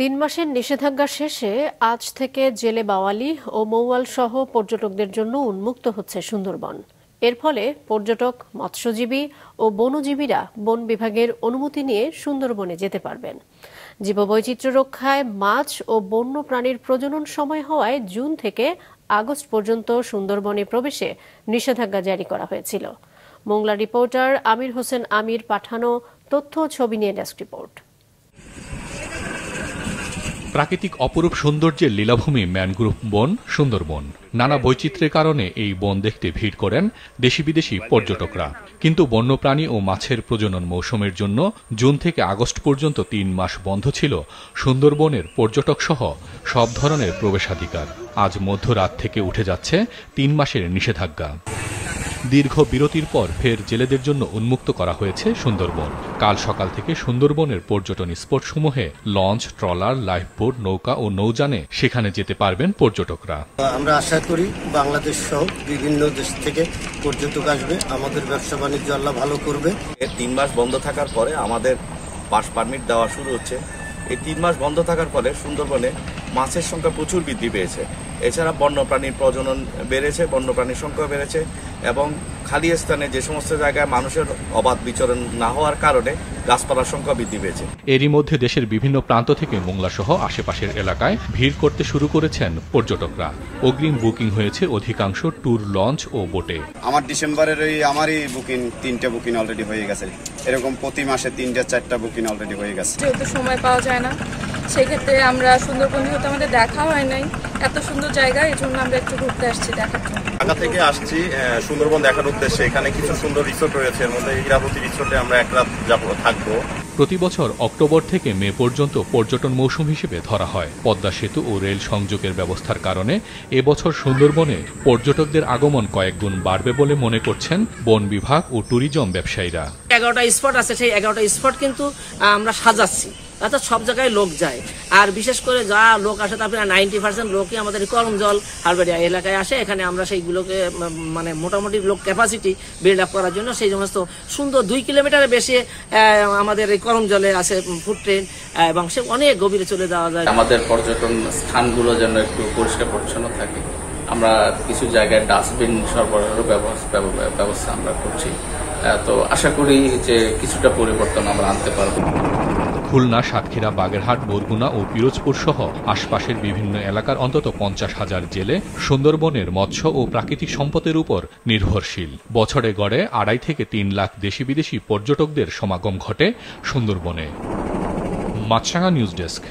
3 মাসের নিষেধাজ্ঞা শেষে আজ থেকে জেলে বাওয়ালি ও মৌয়াল সহ পর্যটকদের জন্য উন্মুক্ত হচ্ছে সুন্দরবন। এর ফলে পর্যটক, মৎস্যজীবী ও বনজীবীরা বন বিভাগের অনুমতি নিয়ে সুন্দরবনে যেতে পারবেন। জীববৈচিত্র্য রক্ষায় মাছ ও বন্য প্রাণীর প্রজনন সময় হওয়ায় জুন থেকে আগস্ট পর্যন্ত সুন্দরবনে প্রবেশে নিষেধাজ্ঞা জারি করা হয়েছিল। মোংলা রিপোর্টার আমির হোসেন আমির পাঠানো তথ্য ছবি নিয়ে ডেস্ক রিপোর্ট। প্রাকৃতিক অপরূপ সৌন্দর্যের লীলাভূমি ম্যানগ্রোভ বন সুন্দরবন। নানা বৈচিত্র্যের কারণে এই বন দেখতে ভিড় করেন দেশি বিদেশি পর্যটকরা। কিন্তু বন্যপ্রাণী ও মাছের প্রজনন মৌসুমের জন্য জুন থেকে আগস্ট পর্যন্ত 3 মাস বন্ধ ছিল সুন্দরবনের পর্যটক সহ সব ধরনের প্রবেশাধিকার। আজ মধ্যরাত থেকে উঠে যাচ্ছে 3 মাসের নিষেধাজ্ঞা। দীর্ঘ বিরতির পর ফের জেলেদের জন্য উন্মুক্ত করা হয়েছে সুন্দরবন। কাল সকাল থেকে সুন্দরবনের পর্যটন স্পটসমূহে লঞ্চ, ট্রলার, লাইফবোট, নৌকা ও নৌযানে সেখানে যেতে পারবেন পর্যটকরা। আমরা আশা করি বাংলাদেশ সহ বিভিন্ন দেশ থেকে পর্যটক আসবে, আমাদের ব্যবসা বাণিজ্য আল্লাহ ভালো করবে। 3 মাস বন্ধ থাকার পরে আমাদের পাস পারমিট দেওয়া শুরু হচ্ছে। এই 3 মাস বন্ধ থাকার ফলে সুন্দরবনে মাছের সংখ্যা প্রচুর বৃদ্ধি পেয়েছে। এছাড়া বন্যপ্রাণীর প্রজনন বেড়েছে, বন্যপ্রাণীর সংখ্যা বেড়েছে এবং খালি স্থানে যে সমস্ত জায়গায় মানুষের অবাধ বিচরণ না হওয়ার কারণে গাছপালার সংখ্যা বৃদ্ধি পেয়েছে। এরই মধ্যে দেশের বিভিন্ন প্রান্ত থেকে মোংলা সহ আশেপাশের এলাকায় ভিড় করতে শুরু করেছেন পর্যটকরা। অগ্রিম বুকিং হয়েছে অধিকাংশ ট্যুর লঞ্চ ও বোটে। আমার ডিসেম্বরের আমারই বুকিং 3টা বুকিং অলরেডি হয়ে গেছে। এরকম প্রতি মাসে 3-4টা বুকিং অলরেডি হয়ে গেছে। যেহেতু সময় পাওয়া যায় না, সেক্ষেত্রে আমরা সুন্দরবন যেহেতু আমাদের দেখা হয় নাই, এত সুন্দর জায়গা, এই জন্য আমরা একটু ঘুরতে আসছি দেখার জন্য। ঢাকা থেকে আসছি সুন্দরবন দেখার উদ্দেশ্যে। এখানে কিছু সুন্দর রিসোর্ট রয়েছে, এর মধ্যে ইরাবতী রিসোর্টে আমরা এক রাত থাকবো। প্রতি বছর অক্টোবর থেকে মে পর্যন্ত পর্যটন মৌসুম হিসেবে ধরা হয়। পদ্মা সেতু ও রেল সংযোগের ব্যবস্থার কারণে এবছর সুন্দরবনে পর্যটকদের আগমন কয়েক গুণ বাড়বে বলে মনে করছেন বন বিভাগ ও ট্যুরিজম ব্যবসায়ীরা। 11টা স্পট আছে, সেই 11টা স্পট কিন্তু আমরা সাজাচ্ছি, অর্থাৎ সব জায়গায় লোক যায়। আর বিশেষ করে যা লোক আসে তার 90% লোকই আমাদের করমজল হারবাড়িয়া এলাকায় আসে। এখানে আমরা সেইগুলোকে মানে মোটামুটি লোক ক্যাপাসিটি বিল্ড আপ করার জন্য সেই সমস্ত সুন্দর 2 কিলোমিটারের বেশি আমাদের এই করমজলে আছে ফুড ট্রেন এবং সে অনেক গভীরে চলে যাওয়া যায়। আমাদের পর্যটন স্থানগুলো যেন একটু পরিষ্কার পরিচ্ছন্ন থাকে। আমরা কিছু জায়গায় ডাস্টবিন সরবরাহের ব্যবস্থা আমরা করছি। তো আশা করি যে কিছুটা পরিবর্তন আমরা আনতে পারব। খুলনা, সাতক্ষীরা, বাগেরহাট, বরগুনা ও পিরোজপুর সহ আশপাশের বিভিন্ন এলাকার অন্তত 50,000 জেলে সুন্দরবনের মৎস্য ও প্রাকৃতিক সম্পদের উপর নির্ভরশীল। বছরে গড়ে 2.5 থেকে 3 লাখ দেশি বিদেশি পর্যটকদের সমাগম ঘটে সুন্দরবনে। মাছরাঙা নিউজ ডেস্ক।